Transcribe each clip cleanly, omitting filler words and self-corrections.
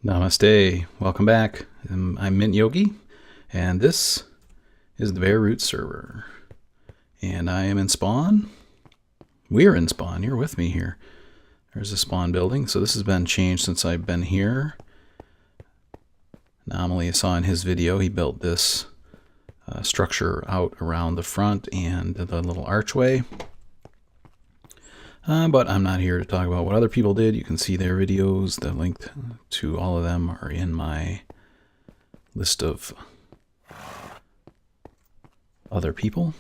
Namaste, welcome back. I'm MintYogi, and this is the Bare Root server. And I am in spawn. We're in spawn, you're with me here. There's a spawn building, so this has been changed since I've been here. Anomaly, I saw in his video, he built this structure out around the front and the little archway. But I'm not here to talk about what other people did. You can see their videos. The link to all of them are in my list of other people.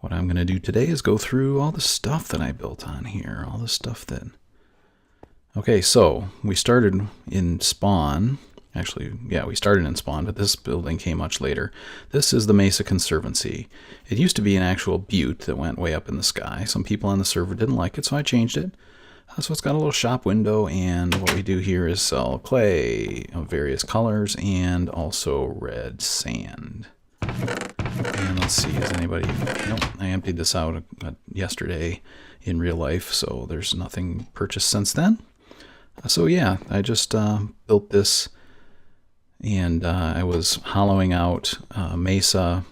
What I'm going to do today is go through all the stuff that I built on here. All the stuff that... Okay, so we started in spawn. Actually, yeah, we started in spawn, but this building came much later. This is the Mesa Conservancy. It used to be an actual butte that went way up in the sky. Some people on the server didn't like it, so I changed it. So it's got a little shop window, and what we do here is sell clay of various colors and also red sand. And let's see, is anybody... Nope, I emptied this out yesterday in real life, so there's nothing purchased since then. So yeah, I just built this. And I was hollowing out mesa,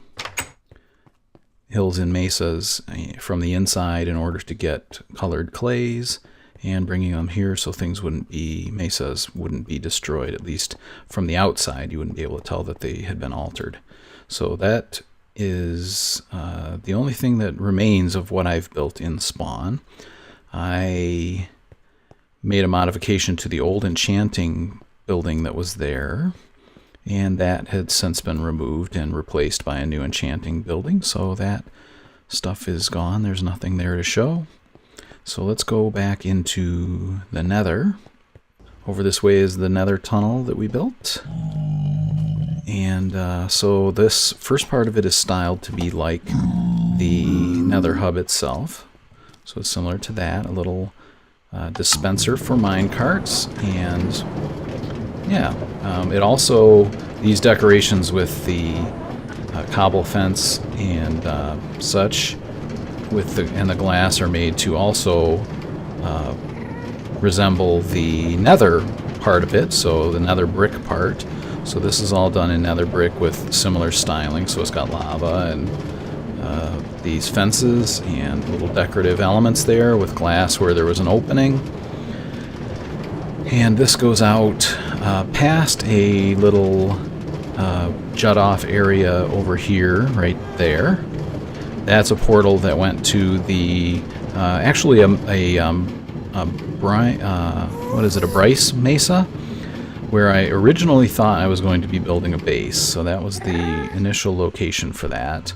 hills and mesas from the inside in order to get colored clays and bringing them here so things wouldn't be, mesas wouldn't be destroyed, at least from the outside. You wouldn't be able to tell that they had been altered. So that is the only thing that remains of what I've built in spawn. I made a modification to the old enchanting building that was there. And that had since been removed and replaced by a new enchanting building. So that stuff is gone. There's nothing there to show. So let's go back into the Nether. Over this way is the Nether Tunnel that we built. And so this first part of it is styled to be like the Nether hub itself. So it's similar to that. A little dispenser for minecarts. And yeah, it also, these decorations with the cobble fence and such, and the glass are made to also resemble the nether part of it, so the nether brick part. So this is all done in nether brick with similar styling, so it's got lava and these fences and little decorative elements there with glass where there was an opening. And this goes out past a little jut-off area over here, right there. That's a portal that went to the, actually a Bryce Mesa, where I originally thought I was going to be building a base. So that was the initial location for that.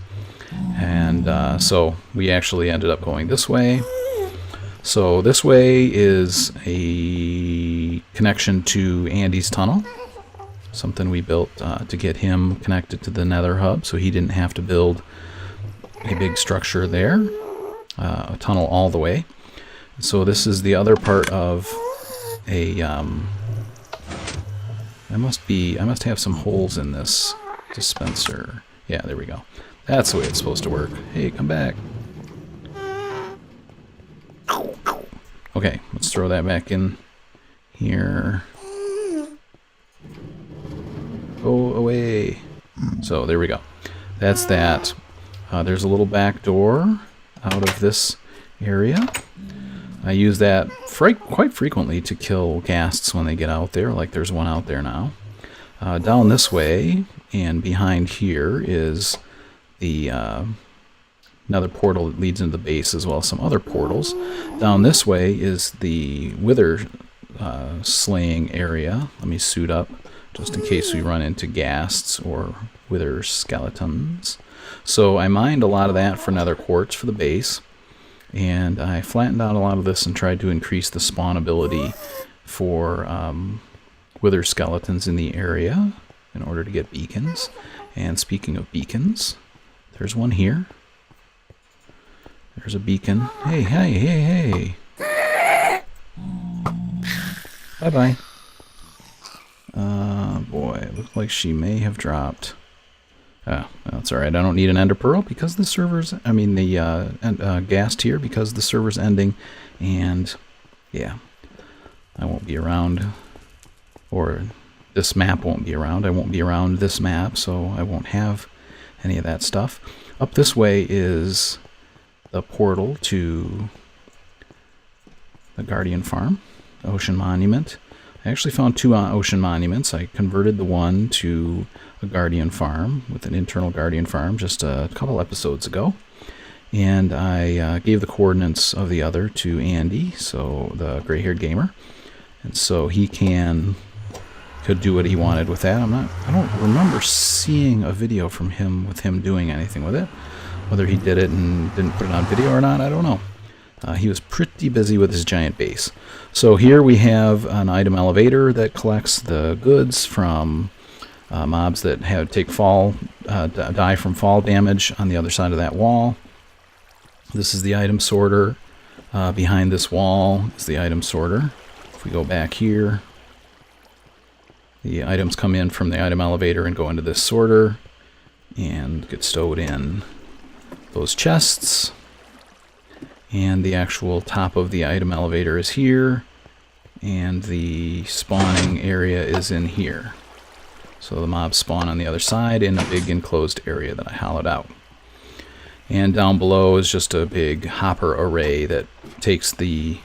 And so we actually ended up going this way. So this way is a connection to Andy's tunnel, something we built to get him connected to the Nether hub so he didn't have to build a big structure there, a tunnel all the way. So this is the other part of a, I must have some holes in this dispenser. Yeah, there we go. That's the way it's supposed to work. Hey, come back. Okay, let's throw that back in here. Go away. So there we go. That's that. There's a little back door out of this area. I use that quite frequently to kill ghasts when they get out there, like there's one out there now. Down this way and behind here is the another portal that leads into the base, as well as some other portals. Down this way is the wither slaying area. Let me suit up just in case we run into ghasts or wither skeletons. So I mined a lot of that for nether quartz for the base, and I flattened out a lot of this and tried to increase the spawnability for wither skeletons in the area in order to get beacons. And speaking of beacons, there's one here. There's a beacon. Hey, hey, hey, hey. Bye-bye. Boy, it looks like she may have dropped. Oh, that's alright. I don't need an ender pearl because the server's, the ghast here because the server's ending. And, yeah, I won't be around or this map won't be around. I won't be around this map, so I won't have any of that stuff. Up this way is the portal to the Guardian Farm, Ocean Monument. I actually found 2 Ocean Monuments. I converted the one to a Guardian Farm with an internal Guardian Farm just a couple episodes ago. And I gave the coordinates of the other to Andy, so the gray-haired gamer. And so he could do what he wanted with that. I don't remember seeing a video from him with him doing anything with it. Whether he did it and didn't put it on video or not, I don't know. He was pretty busy with his giant base. So here we have an item elevator that collects the goods from mobs that die from fall damage on the other side of that wall. This is the item sorter. Behind this wall is the item sorter. If we go back here, the items come in from the item elevator and go into this sorter and get stowed in those chests. And the actual top of the item elevator is here, and the spawning area is in here. So the mobs spawn on the other side in a big enclosed area that I hollowed out. And down below is just a big hopper array that takes the,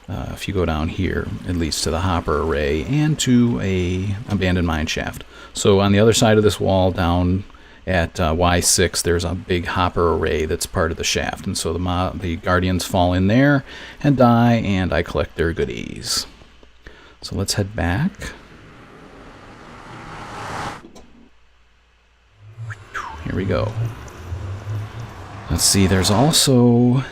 if you go down here, it leads to the hopper array and to a abandoned mine shaft. So on the other side of this wall, down at Y6, there's a big hopper array that's part of the shaft, and so the guardians fall in there and die, and I collect their goodies. So let's head back. Here we go. Let's see, there's also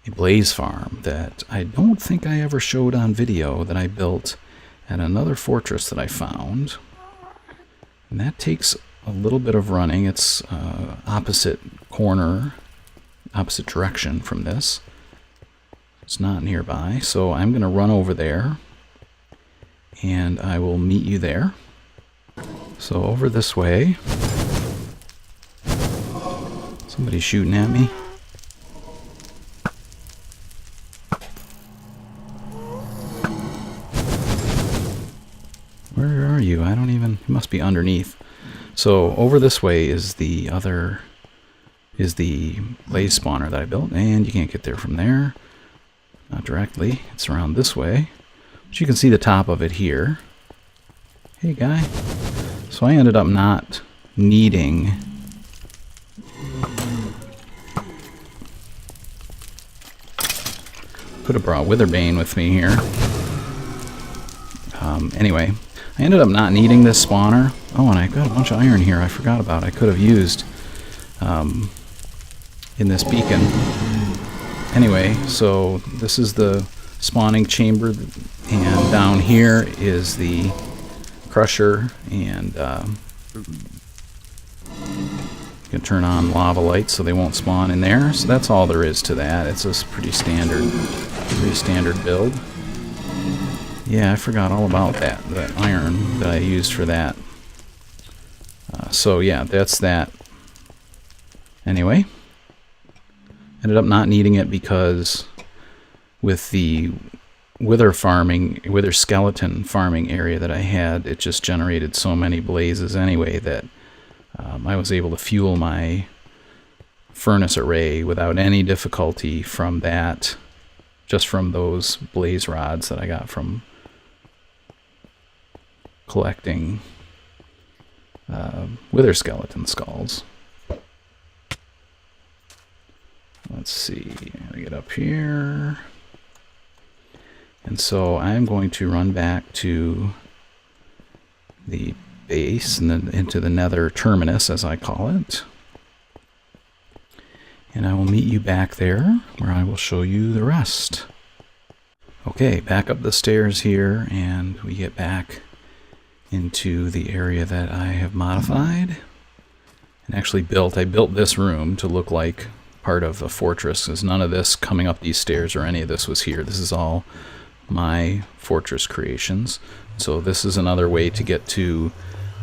a blaze farm that I don't think I ever showed on video that I built at another fortress that I found. And that takes a little bit of running. It's opposite direction from this. It's not nearby, so I'm going to run over there and I will meet you there. So over this way. Somebody's shooting at me. Where are you? I don't even... You must be underneath. So over this way is the blaze spawner that I built, and you can't get there from there. Not directly. It's around this way. But you can see the top of it here. Hey, guy. So I ended up not needing... Could have brought Witherbane with me here. Anyway, I ended up not needing this spawner. Oh, and I got a bunch of iron here I forgot about. I could have used in this beacon. Anyway, so this is the spawning chamber, and down here is the crusher, and you can turn on lava lights so they won't spawn in there. So that's all there is to that. It's a pretty standard build. Yeah, I forgot all about that iron that I used for that. So yeah, that's that. Anyway, ended up not needing it because with the wither skeleton farming area that I had, it just generated so many blazes anyway that I was able to fuel my furnace array without any difficulty from that, just from those blaze rods that I got from collecting wither skeleton skulls. Let's see, I get up here. And so I'm going to run back to the base and then into the nether terminus, as I call it. And I will meet you back there where I will show you the rest. Okay, back up the stairs here, and we get back into the area that I have modified and actually built. I built this room to look like part of a fortress, because none of this coming up these stairs or any of this was here. This is all my fortress creations. So this is another way to get to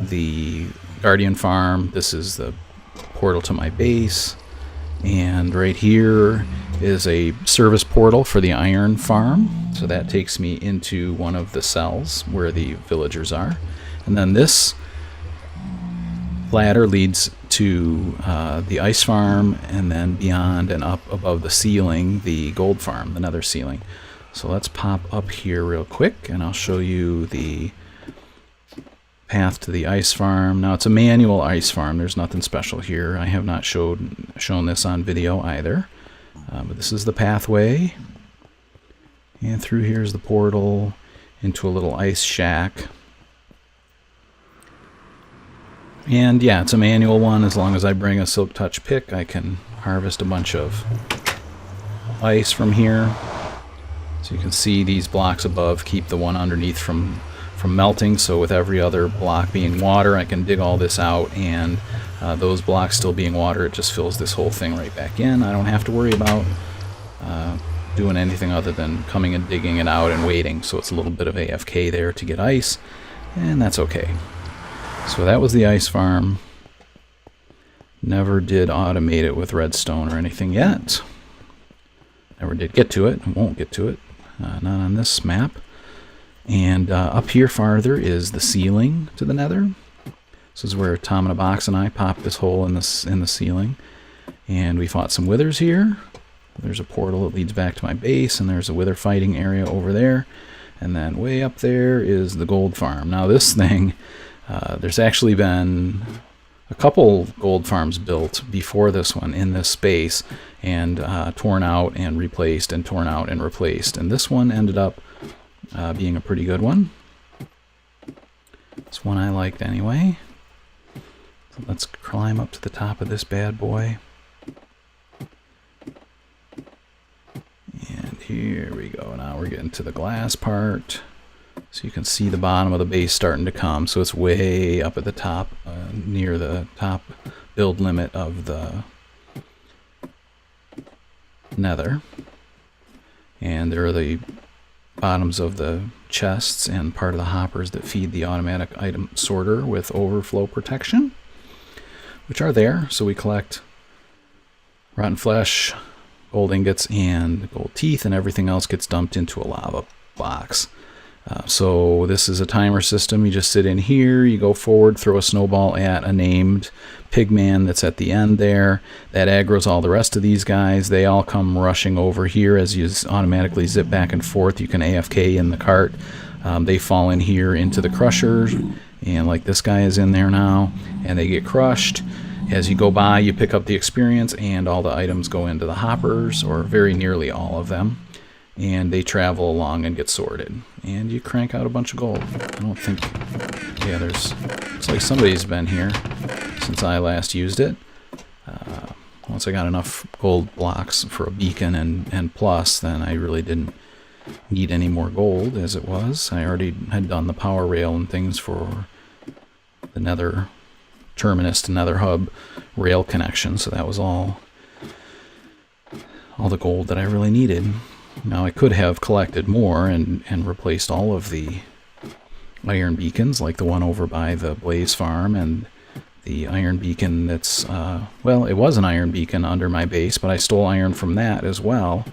the Guardian Farm. This is the portal to my base, and right here is a service portal for the iron farm. So that takes me into one of the cells where the villagers are. And then this ladder leads to the ice farm, and then beyond and up above the ceiling, the gold farm, the nether ceiling. So let's pop up here real quick, and I'll show you the path to the ice farm. Now it's a manual ice farm. There's nothing special here. I have not shown this on video either. But this is the pathway. And through here is the portal into a little ice shack. And yeah, it's a manual one. As long as I bring a silk touch pick, I can harvest a bunch of ice from here. So you can see these blocks above keep the one underneath from melting. So with every other block being water, I can dig all this out, and those blocks still being water, it just fills this whole thing right back in. I don't have to worry about doing anything other than coming and digging it out and waiting. So it's a little bit of AFK there to get ice, and that's okay. So that was the ice farm. Never did automate it with redstone or anything yet. Never did get to it. Won't get to it. Not on this map. And up here farther is the ceiling to the nether. This is where Tom in a Box and I popped this hole in the ceiling. And we fought some withers here. There's a portal that leads back to my base, and there's a wither fighting area over there. And then way up there is the gold farm. Now this thing... there's actually been a couple gold farms built before this one in this space, and torn out and replaced, and torn out and replaced. And this one ended up being a pretty good one. It's one I liked anyway. So let's climb up to the top of this bad boy. And here we go. Now we're getting to the glass part. So you can see the bottom of the base starting to come. So it's way up at the top, near the top build limit of the nether. And there are the bottoms of the chests and part of the hoppers that feed the automatic item sorter with overflow protection, which are there. So we collect rotten flesh, gold ingots, and gold teeth, and everything else gets dumped into a lava box. So this is a timer system. You just sit in here, you go forward, throw a snowball at a named pigman that's at the end there. That aggroes all the rest of these guys. They all come rushing over here as you automatically zip back and forth. You can AFK in the cart. They fall in here into the crushers, and like this guy is in there now, and they get crushed. As you go by, you pick up the experience, and all the items go into the hoppers, or very nearly all of them. And they travel along and get sorted. And you crank out a bunch of gold. I don't think... Yeah, looks like somebody's been here since I last used it. Once I got enough gold blocks for a beacon and plus, then I really didn't need any more gold as it was. I already had done the power rail and things for the nether terminus to nether hub rail connection, so that was all the gold that I really needed. Now I could have collected more and replaced all of the iron beacons, like the one over by the blaze farm, and the iron beacon that's, well, it was an iron beacon under my base, but I stole iron from that as well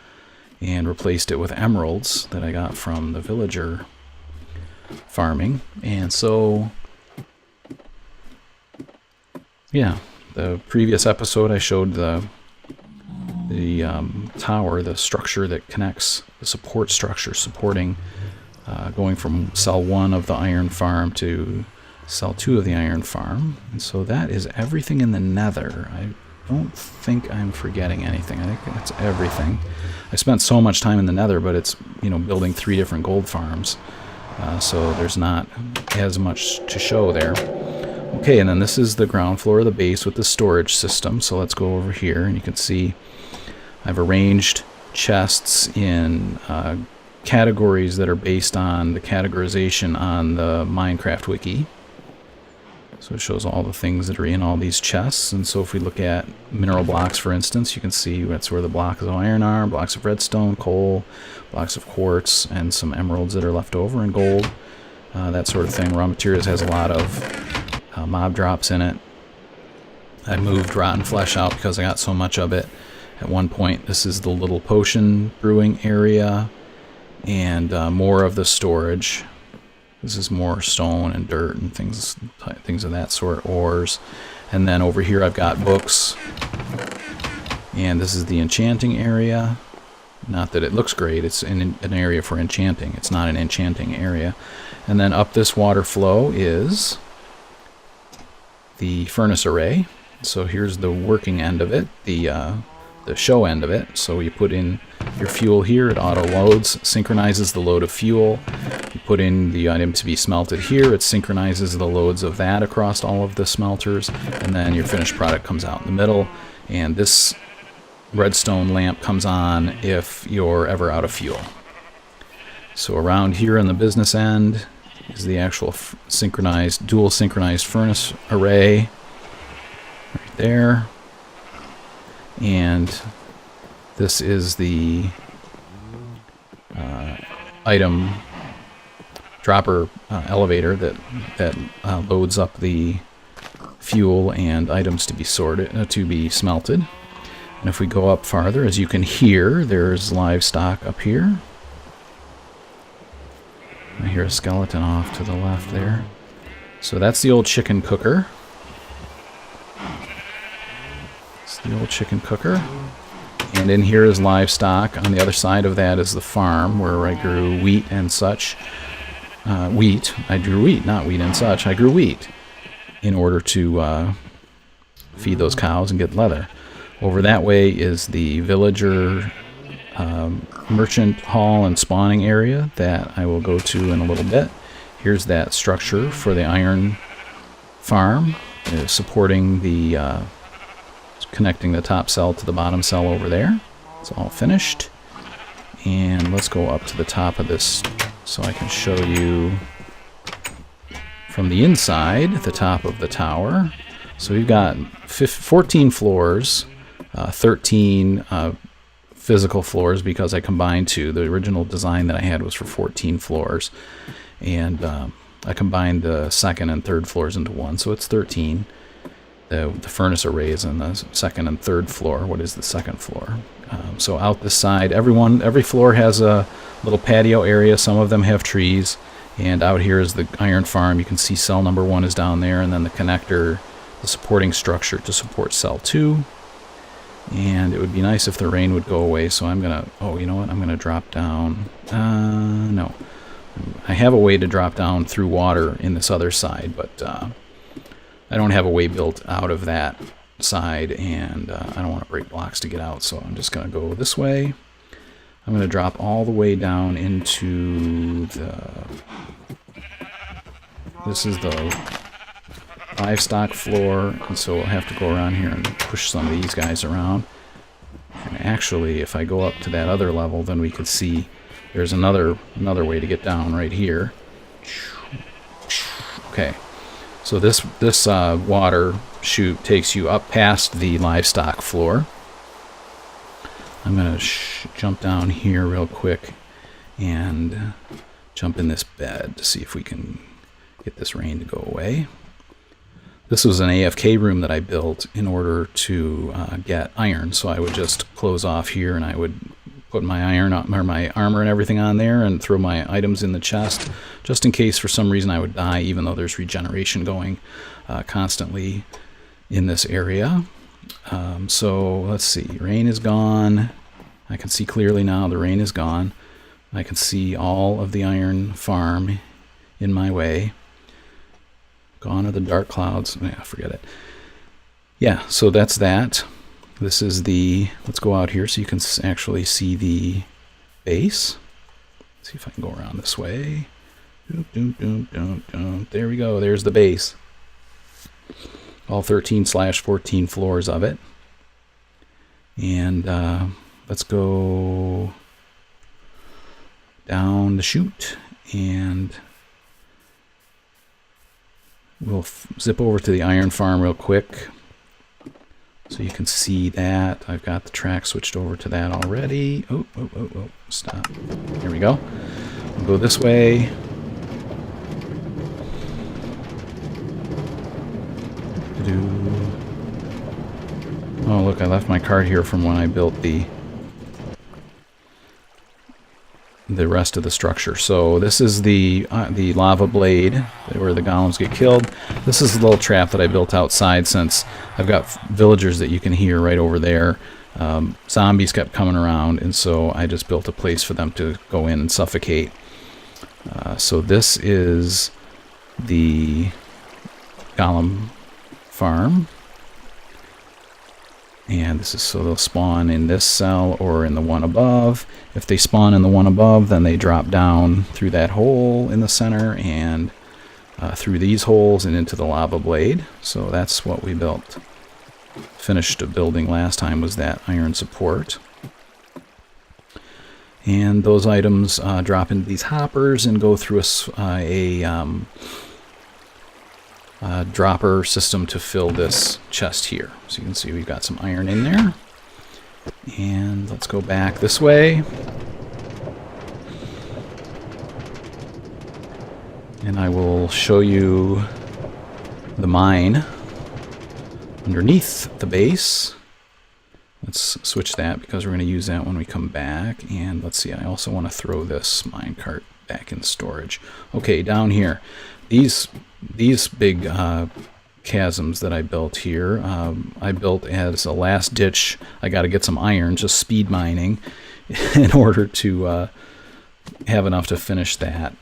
and replaced it with emeralds that I got from the villager farming. And so, yeah, the previous episode I showed the tower, the structure that connects, the support structure supporting going from cell 1 of the iron farm to cell 2 of the iron farm. And so that is everything in the nether. I don't think I'm forgetting anything. I think that's everything. I spent so much time in the nether, but it's, you know, building 3 different gold farms. So there's not as much to show there. Okay, and then this is the ground floor of the base with the storage system. So let's go over here, and you can see I've arranged chests in categories that are based on the categorization on the Minecraft wiki. So it shows all the things that are in all these chests. And so if we look at mineral blocks, for instance, you can see that's where the blocks of iron are, blocks of redstone, coal, blocks of quartz, and some emeralds that are left over, and gold, that sort of thing. Raw materials has a lot of mob drops in it. I moved rotten flesh out because I got so much of it. At one point, this is the little potion brewing area, and more of the storage. This is more stone and dirt and things of that sort, ores. And then over here I've got books, and this is the enchanting area. Not that it looks great, it's an area for enchanting. It's not an enchanting area. And then up this water flow is the furnace array. So here's the working end of it, the show end of it. So you put in your fuel here, it auto loads, synchronizes the load of fuel. You put in the item to be smelted here, it synchronizes the loads of that across all of the smelters, and then your finished product comes out in the middle. And this redstone lamp comes on if you're ever out of fuel. So around here on the business end is the actual dual synchronized furnace array right there. And this is the item dropper elevator that loads up the fuel and items to be sorted, to be smelted. And if we go up farther, as you can hear, there's livestock up here. I hear a skeleton off to the left there. So that's the old chicken cooker. It's the old chicken cooker. And in here is livestock. On the other side of that is the farm where I grew wheat and such. Wheat. I grew wheat, not wheat and such. I grew wheat in order to feed those cows and get leather. Over that way is the villager merchant hall and spawning area that I will go to in a little bit. Here's that structure for the iron farm, supporting the connecting the top cell to the bottom cell over there. It's all finished. And let's go up to the top of this so I can show you from the inside the top of the tower. So we've got 14 floors, 13 physical floors because I combined two. The original design that I had was for 14 floors, and I combined the second and third floors into one, so it's 13. The furnace array is in the second and third floor. What is the second floor? So out this side, every floor has a little patio area. Some of them have trees, and out here is the iron farm. You can see cell number 1 is down there, and then the connector, the supporting structure to support cell 2. And it would be nice if the rain would go away, so I'm gonna, oh, you know what, I'm gonna drop down, no. I have a way to drop down through water in this other side, but I don't have a way built out of that side, and I don't want to break blocks to get out, so I'm just gonna go this way. I'm gonna drop all the way down into this is the livestock floor, and so we'll have to go around here and push some of these guys around. And actually, if I go up to that other level, then we could see there's another way to get down right here. Okay, so this water chute takes you up past the livestock floor. I'm gonna jump down here real quick and jump in this bed to see if we can get this rain to go away. This was an AFK room that I built in order to get iron, so I would just close off here and I would put my iron or my armor and everything on there and throw my items in the chest, just in case for some reason I would die, even though there's regeneration going constantly in this area. So let's see, rain is gone. I can see clearly now the rain is gone. I can see all of the iron farm in my way. Gone are the dark clouds. Yeah, forget it. Yeah, so that's that. This is the, let's go out here so you can actually see the base. Let's see if I can go around this way. There we go, there's the base. All 13/14 floors of it. And let's go down the chute and we'll zip over to the iron farm real quick so you can see that. I've got the track switched over to that already. Oh, stop. There we go. We'll go this way. Oh, look, I left my card here from when I built the rest of the structure. So this is the lava blade where the golems get killed. This is a little trap that I built outside since I've got villagers that you can hear right over there. Zombies kept coming around, and so I just built a place for them to go in and suffocate. So this is the golem farm. And this is so they'll spawn in this cell or in the one above. If they spawn in the one above, then they drop down through that hole in the center and through these holes and into the lava blade. So that's what we built. Finished building last time was that iron support. And those items drop into these hoppers and go through a dropper system to fill this chest here. So you can see we've got some iron in there. And let's go back this way. And I will show you the mine underneath the base. Let's switch that because we're going to use that when we come back. And let's see, I also want to throw this minecart back in storage. Okay, down here. These big chasms that I built here, I built as a last ditch. I got to get some iron, just speed mining, in order to have enough to finish that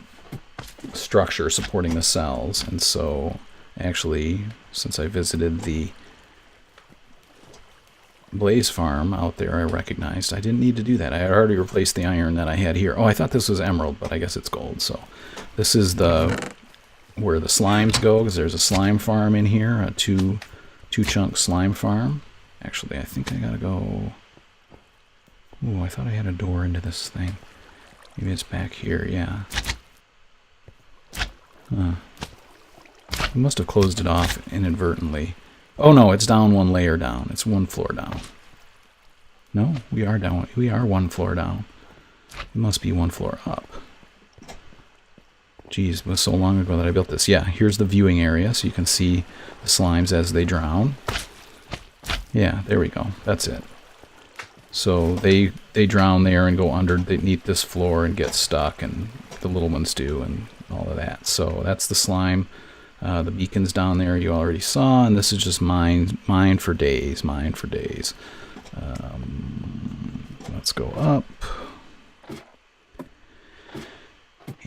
structure supporting the cells. And so, actually, since I visited the Blaze farm out there, I recognized I didn't need to do that. I had already replaced the iron that I had here. Oh, I thought this was emerald, but I guess it's gold. So this is where the slimes go, because there's a slime farm in here, a two chunk slime farm. Actually, I think I gotta go. Ooh, I thought I had a door into this thing. Maybe it's back here. Yeah. I must have closed it off inadvertently. Oh no, it's down one layer down. It's one floor down. No, we are down. We are one floor down. It must be one floor up. Geez, it was so long ago that I built this. Yeah, here's the viewing area, so you can see the slimes as they drown. Yeah, there we go. That's it. So they drown there and go underneath this floor and get stuck, and the little ones do, and all of that. So that's the slime. The beacons down there you already saw, and this is just mine for days, mine for days. Let's go up.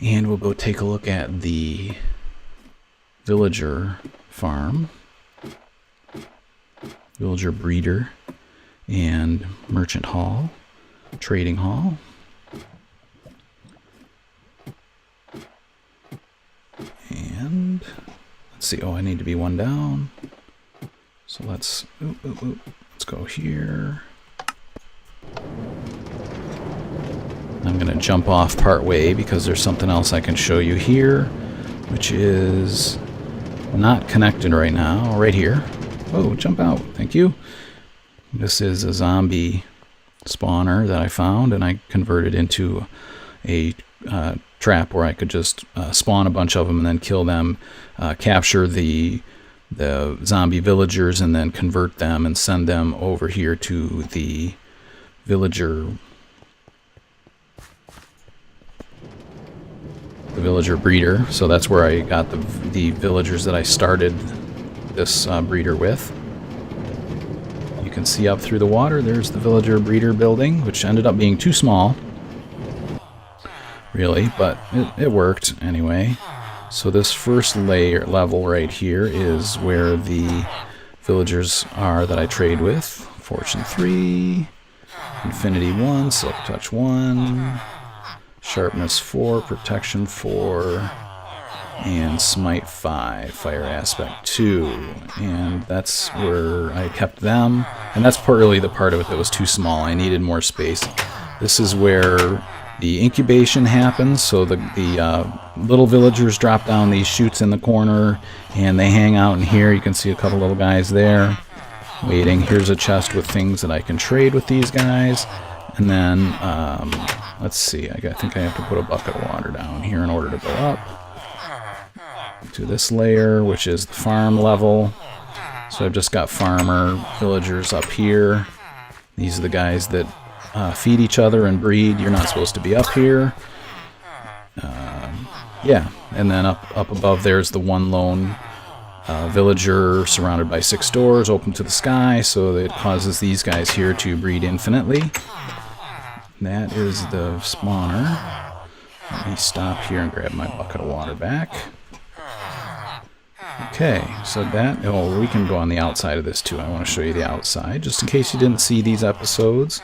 And we'll go take a look at the villager farm, villager breeder, and merchant hall, trading hall. And let's see, oh, I need to be one down. So let's go here. I'm going to jump off part way because there's something else I can show you here, which is not connected right now, right here. Oh, jump out. Thank you. This is a zombie spawner that I found, and I converted into a trap where I could just spawn a bunch of them and then kill them, capture the zombie villagers, and then convert them and send them over here to the villager breeder. So that's where I got the villagers that I started this breeder with. You can see up through the water, there's the villager breeder building, which ended up being too small, really, but it worked anyway. So this first level right here is where the villagers are that I trade with. Fortune 3, Infinity 1, Silk Touch 1, Sharpness 4, Protection 4, and Smite 5, Fire Aspect 2. And that's where I kept them. And that's really the part of it that was too small. I needed more space. This is where the incubation happens. So the little villagers drop down these chutes in the corner, and they hang out in here. You can see a couple little guys there waiting. Here's a chest with things that I can trade with these guys. And then, let's see, I think I have to put a bucket of water down here in order to go up to this layer, which is the farm level. So I've just got farmer villagers up here. These are the guys that feed each other and breed. You're not supposed to be up here. Yeah, and then up above there's the one lone villager surrounded by 6 doors open to the sky, so it causes these guys here to breed infinitely. That is the spawner. Let me stop here and grab my bucket of water back. Okay, so that, oh, we can go on the outside of this too. I want to show you the outside, just in case you didn't see these episodes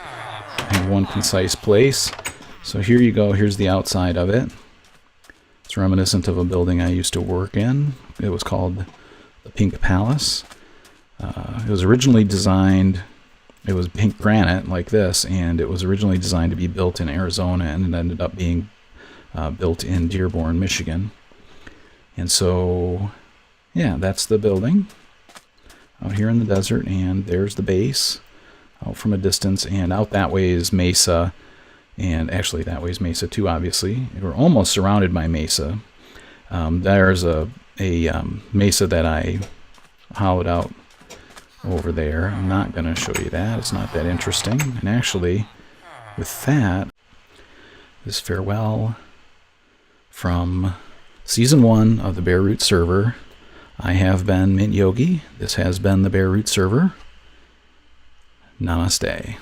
in one concise place. So here you go, here's the outside of it. It's reminiscent of a building I used to work in. It was called the Pink Palace. It was originally designed, it was pink granite like this, and it was originally designed to be built in Arizona, and it ended up being built in Dearborn, Michigan. And so, yeah, that's the building out here in the desert, and there's the base out from a distance, and out that way is Mesa, and actually that way is Mesa too, obviously. We're almost surrounded by Mesa. There's a Mesa that I hollowed out over there. I'm not going to show you that. It's not that interesting. And actually, with that, this farewell from Season 1 of the Bare Root server. I have been MintYogi. This has been the Bare Root server. Namaste.